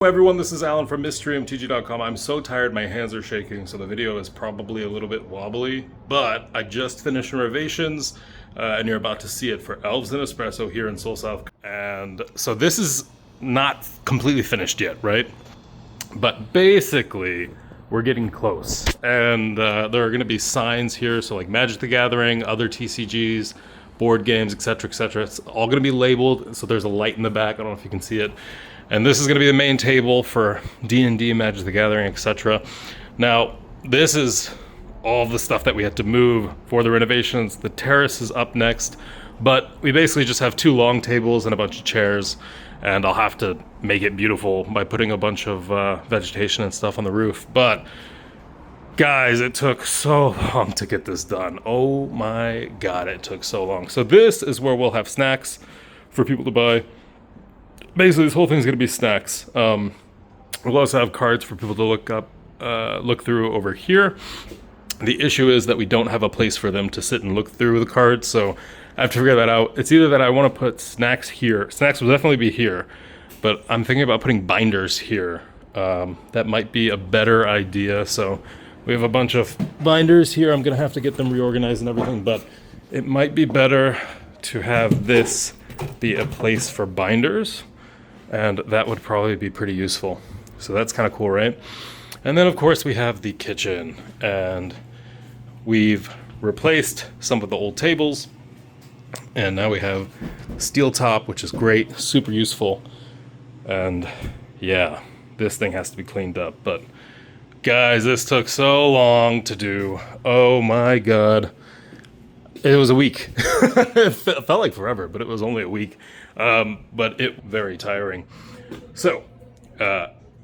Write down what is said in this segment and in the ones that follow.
Hello everyone, this is Alan from MysteryMTG.com. I'm so tired, my hands are shaking, so the video is probably a little bit wobbly, but I just finished Renovations, and you're about to see it for Elves and Espresso here in Seoul, South. And so this is not completely finished yet, right? But basically, we're getting close. And there are going to be signs here, so like Magic the Gathering, other TCGs, board games, etc., etc. It's all going to be labeled, so there's a light in the back, I don't know if you can see it. And this is going to be the main table for D&D, Magic the Gathering, etc. Now, this is all the stuff that we had to move for the renovations. The terrace is up next, but we basically just have two long tables and a bunch of chairs, and I'll have to make it beautiful by putting a bunch of vegetation and stuff on the roof. But guys, it took so long to get this done. Oh my god, it took so long. So this is where we'll have snacks for people to buy. Basically, this whole thing's going to be snacks. We'll also have cards for people to look through over here. The issue is that we don't have a place for them to sit and look through the cards, so I have to figure that out. It's either that I want to put snacks here. Snacks will definitely be here, but I'm thinking about putting binders here. That might be a better idea. So we have a bunch of binders here. I'm going to have to get them reorganized and everything, but it might be better to have this be a place for binders. And that would probably be pretty useful. So that's kind of cool, right? And then, of course, we have the kitchen. And we've replaced some of the old tables. And now we have steel top, which is great, super useful. And yeah, this thing has to be cleaned up. But guys, this took so long to do. Oh my god. It was a week. It felt like forever, but it was only a week. But it very tiring. So,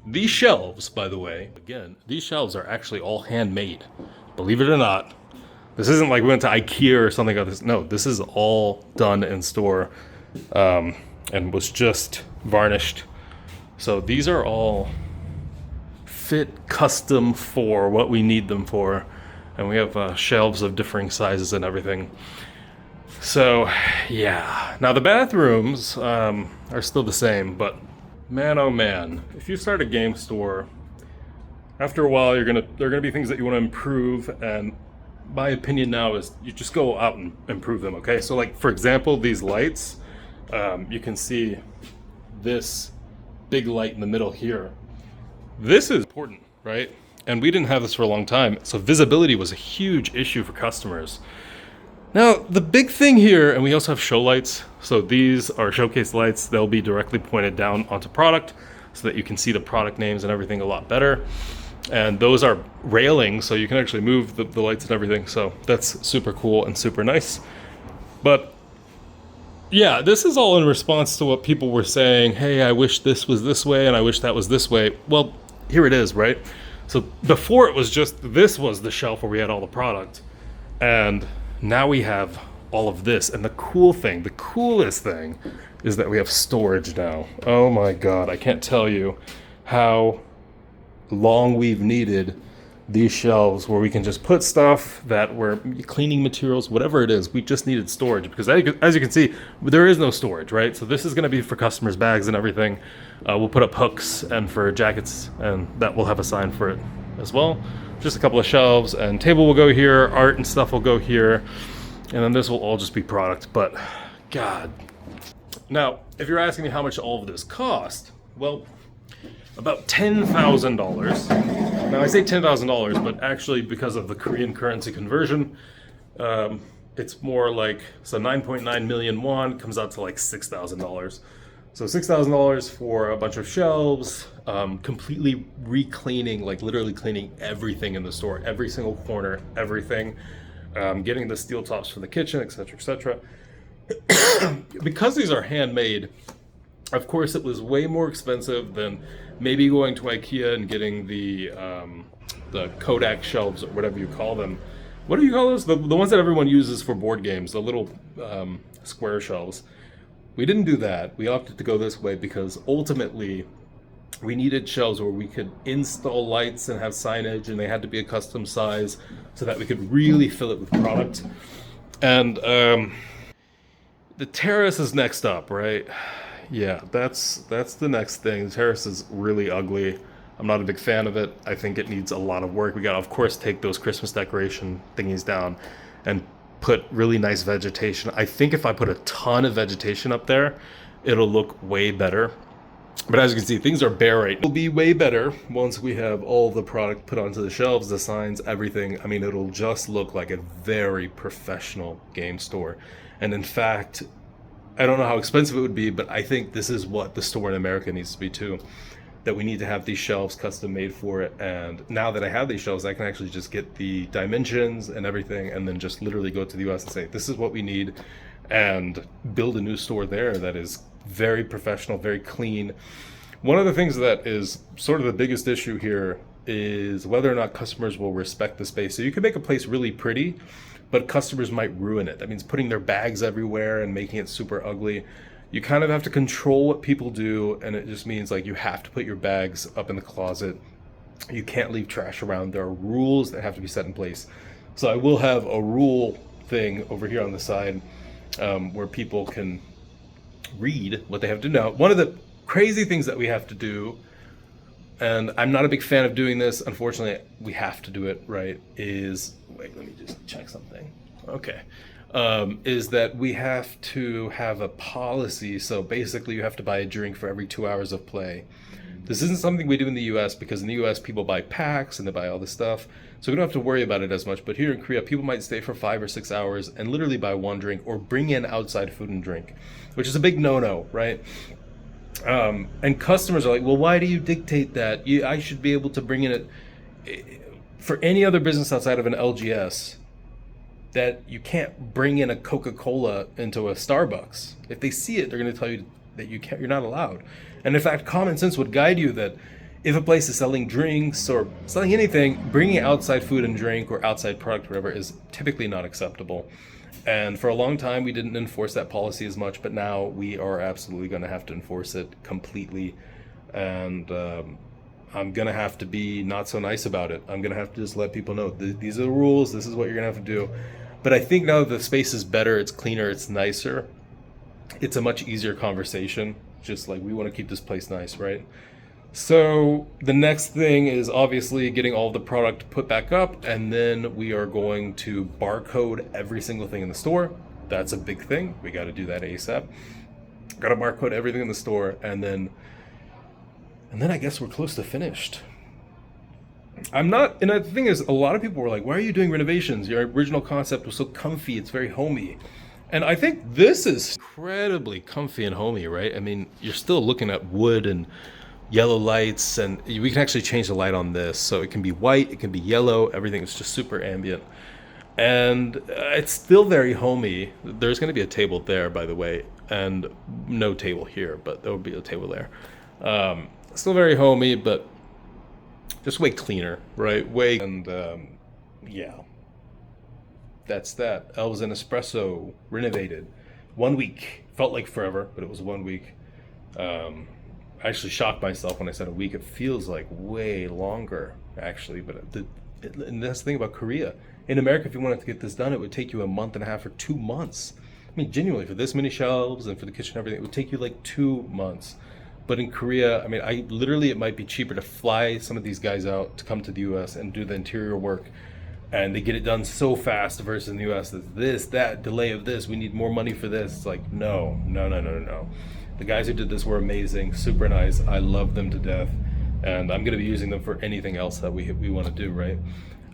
these shelves, by the way, again, these shelves are actually all handmade. Believe it or not. This isn't like we went to IKEA or something like this. No, this is all done in store, and was just varnished. So these are all fit custom for what we need them for. And we have shelves of differing sizes and everything. So, yeah. Now the bathrooms are still the same, but man, oh man, if you start a game store, after a while, there are gonna be things that you want to improve. And my opinion now is you just go out and improve them. Okay, so like for example, these lights, you can see this big light in the middle here. This is important, right? And we didn't have this for a long time, so visibility was a huge issue for customers. Now, the big thing here, and we also have show lights, so these are showcase lights. They'll be directly pointed down onto product so that you can see the product names and everything a lot better. And those are railings, so you can actually move the lights and everything, so that's super cool and super nice. But yeah, this is all in response to what people were saying. Hey, I wish this was this way, and I wish that was this way. Well, here it is, right? So before it was just, this was the shelf where we had all the product. And now we have all of this. And the coolest thing is that we have storage now. Oh my god, I can't tell you how long we've needed these shelves where we can just put stuff that we're cleaning materials, whatever it is. We just needed storage because as you can see, there is no storage, right? So this is going to be for customers' bags and everything. We'll put up hooks and for jackets, and that will have a sign for it as well. Just a couple of shelves, and table will go here, art and stuff will go here, and then this will all just be product. But god. Now, if you're asking me how much all of this cost, well, about $10,000. Now I say $10,000, but actually because of the Korean currency conversion, it's more like, so 9.9 million won comes out to like $6,000. So $6,000 for a bunch of shelves, completely re-cleaning, like literally cleaning everything in the store, every single corner, everything, getting the steel tops for the kitchen, etc., etc. Because these are handmade, of course, it was way more expensive than maybe going to IKEA and getting the Kodak shelves or whatever you call them. What do you call those? The ones that everyone uses for board games, the little square shelves. We didn't do that. We opted to go this way because ultimately we needed shelves where we could install lights and have signage, and they had to be a custom size so that we could really fill it with product. And the terrace is next up, right? Yeah, that's the next thing. The terrace is really ugly. I'm not a big fan of it. I think it needs a lot of work. We got to, of course, take those Christmas decoration thingies down and put really nice vegetation. I think if I put a ton of vegetation up there, it'll look way better. But as you can see, things are bare right now. It'll be way better once we have all the product put onto the shelves, the signs, everything. I mean, it'll just look like a very professional game store. And in fact, I don't know how expensive it would be, but I think this is what the store in America needs to be too. That we need to have these shelves custom made for it. And now that I have these shelves, I can actually just get the dimensions and everything and then just literally go to the US and say, this is what we need, and build a new store there that is very professional, very clean. One of the things that is sort of the biggest issue here is whether or not customers will respect the space. So you can make a place really pretty, but customers might ruin it. That means putting their bags everywhere and making it super ugly. You kind of have to control what people do, and it just means like you have to put your bags up in the closet. You can't leave trash around. There are rules that have to be set in place. So I will have a rule thing over here on the side where people can read what they have to know. One of the crazy things that we have to do, and I'm not a big fan of doing this, unfortunately we have to do it, right, is, wait, let me just check something. Okay. Is that we have to have a policy. So basically you have to buy a drink for every 2 hours of play. This isn't something we do in the US, because in the US people buy packs and they buy all this stuff. So we don't have to worry about it as much. But here in Korea, people might stay for 5 or 6 hours and literally buy one drink or bring in outside food and drink, which is a big no-no, right? And customers are like, well, why do you dictate that? I should be able to bring in it. For any other business outside of an LGS, that you can't bring in a Coca-Cola into a Starbucks. If they see it, they're going to tell you that you're not allowed. And in fact, common sense would guide you that if a place is selling drinks or selling anything, bringing outside food and drink or outside product, whatever, is typically not acceptable. And for a long time, we didn't enforce that policy as much, but now we are absolutely going to have to enforce it completely. And I'm going to have to be not so nice about it. I'm going to have to just let people know, these are the rules, this is what you're going to have to do. But I think now that the space is better, it's cleaner, it's nicer, it's a much easier conversation. Just like, we want to keep this place nice, right? So the next thing is obviously getting all the product put back up, and then we are going to barcode every single thing in the store. That's a big thing. We got to do that ASAP. Got to barcode everything in the store, and then I guess we're close to finished. I'm not, and the thing is, a lot of people were like, why are you doing renovations? Your original concept was so comfy, it's very homey. And I think this is incredibly comfy and homey, right? I mean, you're still looking at wood and yellow lights, and we can actually change the light on this. So it can be white, it can be yellow, everything is just super ambient. And it's still very homey. There's going to be a table there, by the way, and no table here, but there will be a table there. Still very homey, but just way cleaner, right? Yeah, that's that. Elves and Espresso renovated. 1 week. Felt like forever, but it was 1 week. I actually shocked myself when I said a week. It feels like way longer, actually. But and that's the thing about Korea. In America, if you wanted to get this done, it would take you a month and a half or 2 months. I mean, genuinely, for this many shelves and for the kitchen and everything, it would take you like 2 months. But in Korea, I mean, it might be cheaper to fly some of these guys out to come to the US and do the interior work. And they get it done so fast versus in the US, that delay of this, we need more money for this. It's like, no. The guys who did this were amazing, super nice. I love them to death. And I'm going to be using them for anything else that we want to do, right?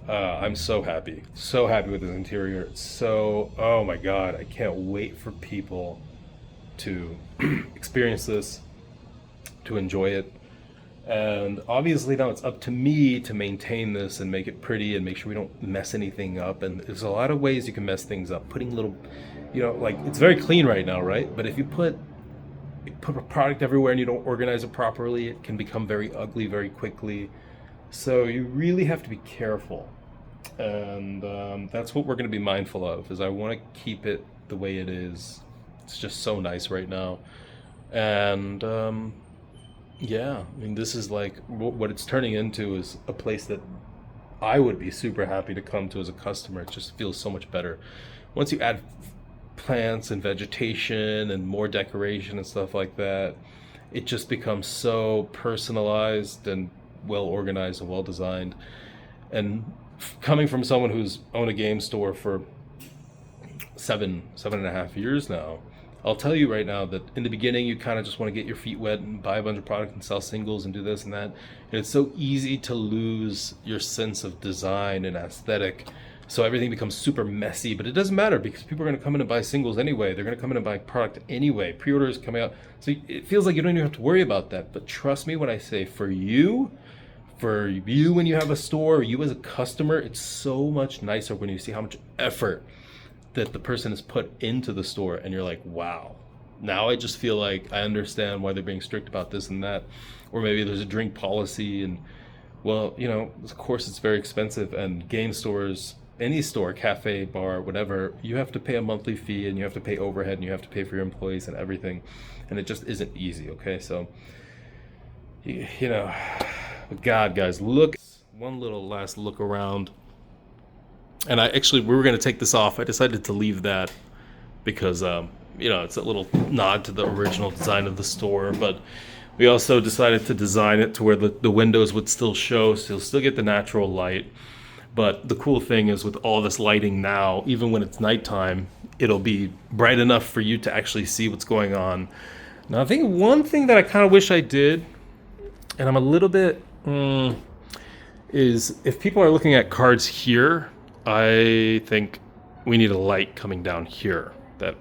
I'm so happy with this interior. Oh my God, I can't wait for people to experience this, to enjoy it. And obviously now it's up to me to maintain this and make it pretty and make sure we don't mess anything up. And there's a lot of ways you can mess things up. Putting little, like, it's very clean right now, right? But if you put a product everywhere and you don't organize it properly, it can become very ugly very quickly. So you really have to be careful. And that's what we're going to be mindful of, is I want to keep it the way it is. It's just so nice right now. And yeah, I mean, this is like what it's turning into is a place that I would be super happy to come to as a customer. It just feels so much better. Once you add plants and vegetation and more decoration and stuff like that, it just becomes so personalized and well organized and well designed. And coming from someone who's owned a game store for 7.5 years now, I'll tell you right now that in the beginning you kind of just want to get your feet wet and buy a bunch of product and sell singles and do this and that. And it's so easy to lose your sense of design and aesthetic. So everything becomes super messy, but it doesn't matter because people are going to come in and buy singles anyway. They're going to come in and buy product anyway. Pre-order is coming out. So it feels like you don't even have to worry about that. But trust me when I say for you when you have a store, you as a customer, it's so much nicer when you see how much effort that the person has put into the store, and you're like, wow, now I just feel like I understand why they're being strict about this and that. Or maybe there's a drink policy, and well, you know, of course it's very expensive, and game stores, any store, cafe, bar, whatever, you have to pay a monthly fee, and you have to pay overhead, and you have to pay for your employees and everything, and it just isn't easy. Okay, so you know, God, guys, look, one little last look around. And we were going to take this off. I decided to leave that because, you know, it's a little nod to the original design of the store. But we also decided to design it to where the windows would still show, so you'll still get the natural light. But the cool thing is with all this lighting now, even when it's nighttime, it'll be bright enough for you to actually see what's going on. Now, I think one thing that I kind of wish I did, and I'm a little bit, is if people are looking at cards here, I think we need a light coming down here that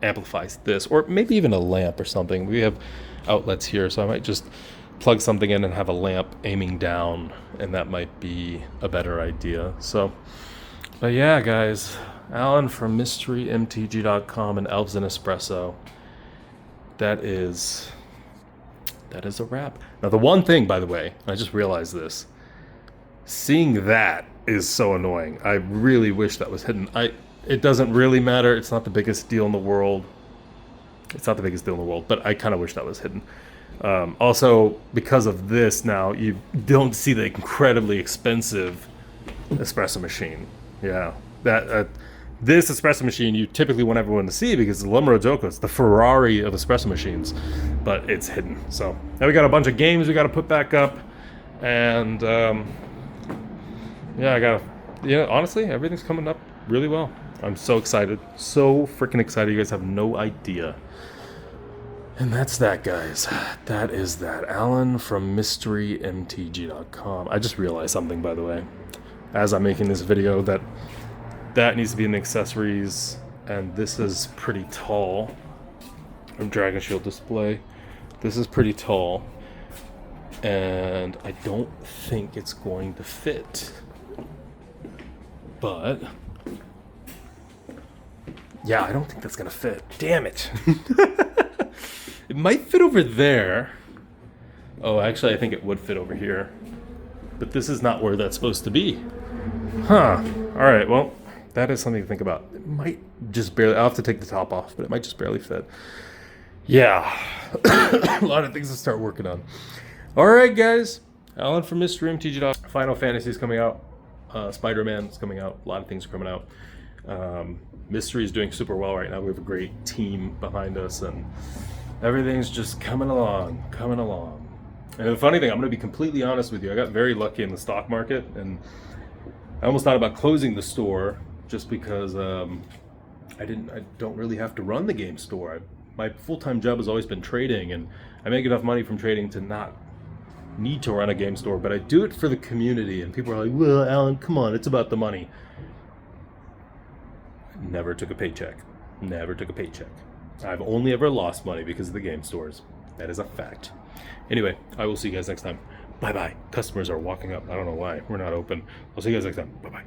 amplifies this, or maybe even a lamp or something. We have outlets here, so I might just plug something in and have a lamp aiming down, and that might be a better idea. So, but yeah, guys, Alan from MysteryMTG.com and Elves and Espresso. That is a wrap. Now, the one thing, by the way, I just realized this, seeing that is so annoying. I really wish that was hidden. It doesn't really matter. It's not the biggest deal in the world. But I kind of wish that was hidden. Also, because of this now, you don't see the incredibly expensive espresso machine. Yeah, this espresso machine you typically want everyone to see because the Lumero Joko, it's the Ferrari of espresso machines, but it's hidden. So now we got a bunch of games we got to put back up, and yeah, honestly, everything's coming up really well. I'm so excited. So freaking excited. You guys have no idea. And that's that, guys. That is that. Alan from MysteryMTG.com. I just realized something, by the way, as I'm making this video, that needs to be in the accessories. And this is pretty tall. Dragon Shield display. This is pretty tall. And I don't think it's going to fit. But yeah, I don't think that's gonna fit. Damn it. It might fit over there. Oh, actually, I think it would fit over here. But this is not where that's supposed to be. Huh. All right, well, that is something to think about. It might just barely, I'll have to take the top off, but it might just barely fit. Yeah. A lot of things to start working on. All right, guys. Alan from MysteryMTG. Final Fantasy is coming out. Spider-Man is coming out. A lot of things are coming out. Mystery is doing super well right now. We have a great team behind us, and everything's just coming along. And the funny thing, I'm going to be completely honest with you. I got very lucky in the stock market, and I almost thought about closing the store just because I don't really have to run the game store. My full-time job has always been trading, and I make enough money from trading to not need to run a game store, but I do it for the community. And people are like, well, Alan, come on, it's about the money. Never took a paycheck. I've only ever lost money because of the game stores. That is a fact. Anyway, I will see you guys next time. Bye-bye. Customers are walking up. I don't know why. We're not open. I'll see you guys next time. Bye-bye.